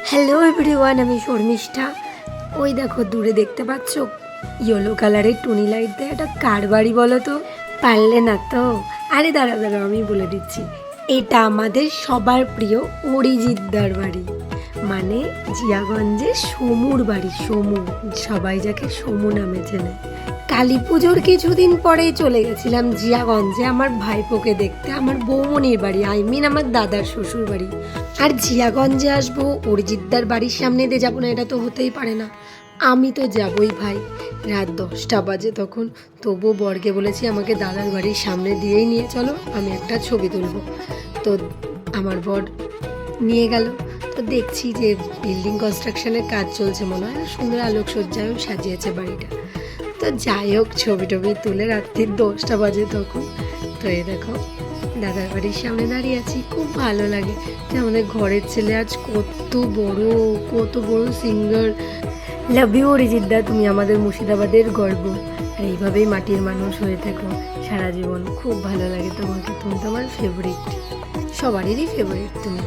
Hello everyone, আমি শর্মিষ্ঠা। ওই দেখো দূরে দেখতে পাচ্ছ ইয়েলো কালারের টুনি লাইট দেয়, এটা কার বাড়ি বলো তো? পারলে না তো? আরে দাঁড়া আমি বলে দিচ্ছি, এটা আমাদের সবার প্রিয় অরিজিৎদার বাড়ি, মানে জিয়াগঞ্জে সমুর বাড়ি। সমু, সবাই যাকে সমু নামে চেনে। কালী পুজোর কিছুদিন পরেই চলে গেছিলাম জিয়াগঞ্জে আমার ভাইপোকে দেখতে, আমার বৌমনির বাড়ি, আমার দাদার শ্বশুর বাড়ি। আর জিয়াগঞ্জে আসবো, অরিজিৎদার বাড়ির সামনে দিয়ে যাবো না, এটা তো হতেই পারে না। আমি তো যাবই ভাই। রাত 10টা বাজে তখন, তবুও বরকে বলেছি আমাকে দাদার বাড়ির সামনে দিয়েই নিয়ে চলো, আমি একটা ছবি তুলবো। তো আমার বর নিয়ে গেল। তো দেখছি যে বিল্ডিং কনস্ট্রাকশনের কাজ চলছে, মনে হয় সুন্দর আলোকসজ্জায়ও সাজিয়েছে বাড়িটা। তো যাই হোক, ছবি টবি তুলে রাত্রি 10টা বাজে তখন। তো এই দেখো দাদার বাড়ির সামনে দাঁড়িয়ে আছি, খুব ভালো লাগে যে আমাদের ঘরের ছেলে আজ কত বড় সিঙ্গার। লাভ ইউ অরিজিৎদা, তুমি আমাদের মুর্শিদাবাদের গর্ব। আর এইভাবেই মাটির মানুষ হয়ে থেকো সারা জীবন। খুব ভালো লাগে তোমাকে, তুমি তো আমার ফেভারিট, সবারই ফেভারিট তুমি।